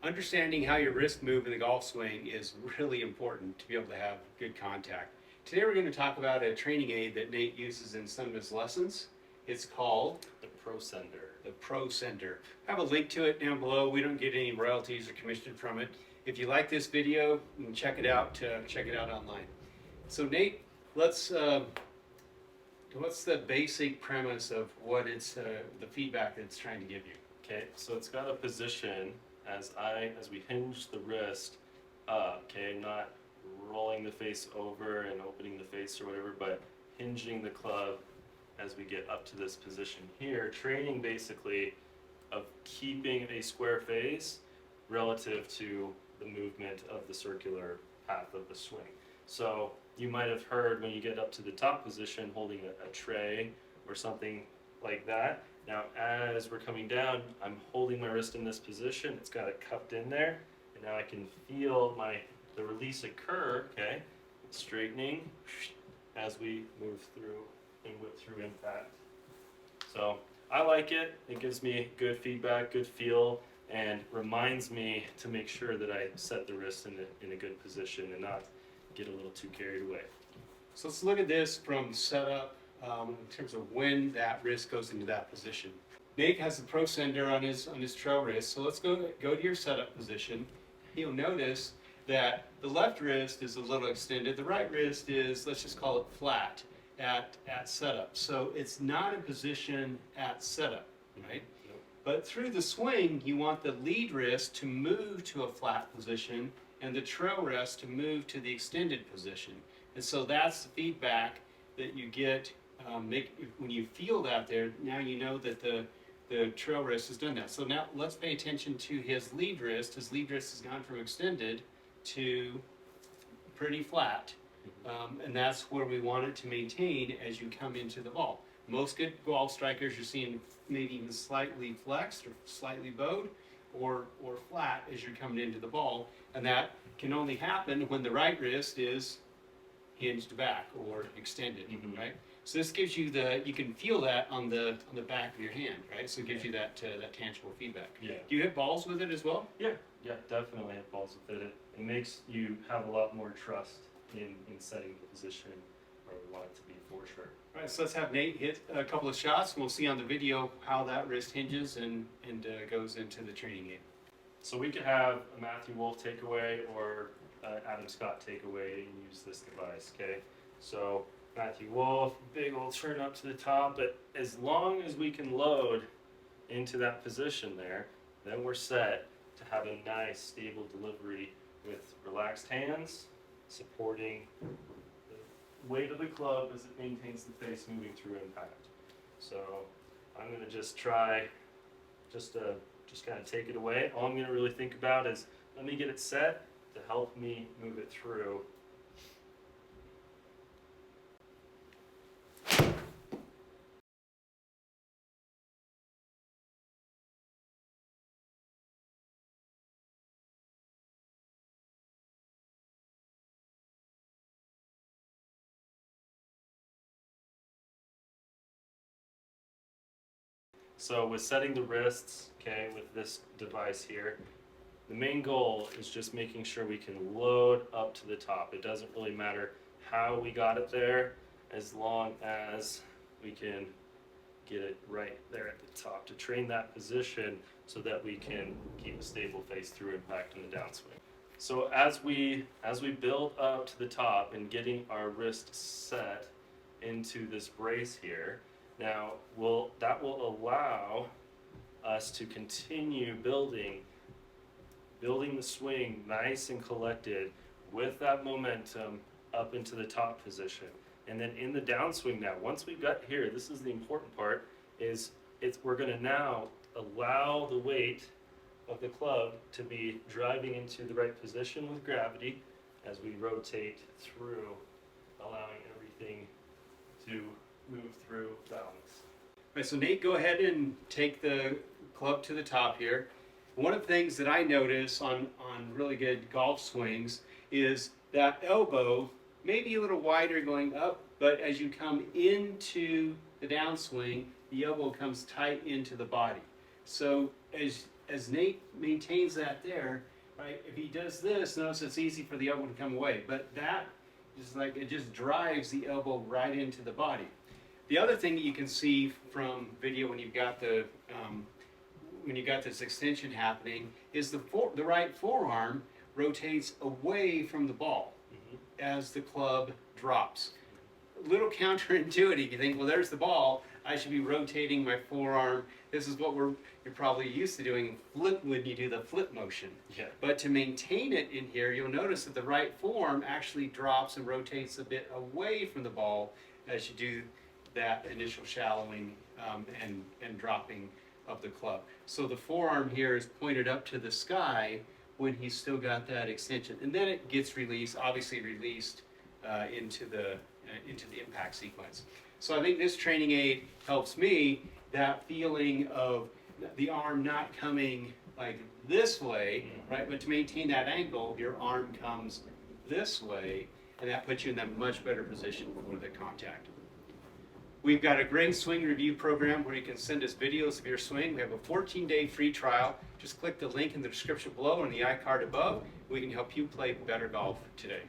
Understanding how your wrists move in the golf swing is really important to be able to have good contact. Today we're going to talk about a training aid that Nate uses in some of his lessons. It's called the ProSENDR. The ProSENDR. I have a link to it down below. We don't get any royalties or commission from it. If you like this video, you can check it out online. So Nate, what's the basic premise of what it's the feedback that it's trying to give you? Okay, so it's got a position as we hinge the wrist up, okay, not rolling the face over and opening the face or whatever, but hinging the club as we get up to this position here, training basically of keeping a square face relative to the movement of the circular path of the swing. So you might have heard when you get up to the top position holding a tray or something like that. Now as we're coming down, I'm holding my wrist in this position, it's got it cupped in there, and now I can feel the release occur, okay, straightening as we move through and whip through impact. So I like it, it gives me good feedback, good feel, and reminds me to make sure that I set the wrist in a good position and not get a little too carried away. So let's look at this from setup in terms of when that wrist goes into that position. Nate has the ProSENDR on his trail wrist, so let's go to your setup position. You'll notice that the left wrist is a little extended, the right wrist is, let's just call it flat at setup. So it's not in position at setup, right? Nope. But through the swing, you want the lead wrist to move to a flat position and the trail wrist to move to the extended position. And so that's the feedback that you get when you feel that there. Now you know that the trail wrist has done that. So now let's pay attention to his lead wrist. His lead wrist has gone from extended to pretty flat. And that's where we want it to maintain as you come into the ball. Most good golf strikers you're seeing maybe even slightly flexed or slightly bowed or flat as you're coming into the ball, and that can only happen when the right wrist is hinged back or extended, right? So this gives you you can feel that on the back of your hand, right? So it gives you that tangible feedback. Yeah. Do you hit balls with it as well? Yeah, definitely hit balls with it. It makes you have a lot more trust in setting the position where we want it to be for sure. All right, so let's have Nate hit a couple of shots, and we'll see on the video how that wrist hinges and goes into the training game. So we could have a Matthew Wolf takeaway or Adam Scott takeaway and use this device, okay? So Matthew Wolf, big old turn up to the top, but as long as we can load into that position there, then we're set to have a nice stable delivery with relaxed hands, supporting the weight of the club as it maintains the face moving through impact. So I'm going to just try kind of take it away. All I'm going to really think about is let me get it set to help me move it through. So with setting the wrists, okay, with this device here, the main goal is just making sure we can load up to the top. It doesn't really matter how we got it there, as long as we can get it right there at the top to train that position so that we can keep a stable face through impact in the downswing. So as we build up to the top and getting our wrist set into this brace here, now that will allow us to continue building the swing nice and collected with that momentum up into the top position. And then in the downswing now, once we've got here, this is the important part, we're going to now allow the weight of the club to be driving into the right position with gravity as we rotate through, allowing everything to move through balance. All right, so Nate, go ahead and take the club to the top here. One of the things that I notice on really good golf swings is that elbow may be a little wider going up, but as you come into the downswing, the elbow comes tight into the body. So as as Nate maintains that there, right, if he does this, notice it's easy for the elbow to come away, but that is like, it just drives the elbow right into the body. The other thing that you can see from video when you've got this extension happening is the right forearm rotates away from the ball as the club drops. A little counterintuitive. You think, well, there's the ball. I should be rotating my forearm. This is what you're probably used to doing when you do the flip motion. Yeah. But to maintain it in here, you'll notice that the right forearm actually drops and rotates a bit away from the ball as you do that initial shallowing and dropping of the club. So the forearm here is pointed up to the sky when he's still got that extension, and then it gets released, obviously released into the impact sequence. So I think this training aid helps me, that feeling of the arm not coming like this way, right? But to maintain that angle, your arm comes this way, and that puts you in that much better position for the contact. We've got a great swing review program where you can send us videos of your swing. We have a 14-day free trial. Just click the link in the description below or in the iCard above. We can help you play better golf today.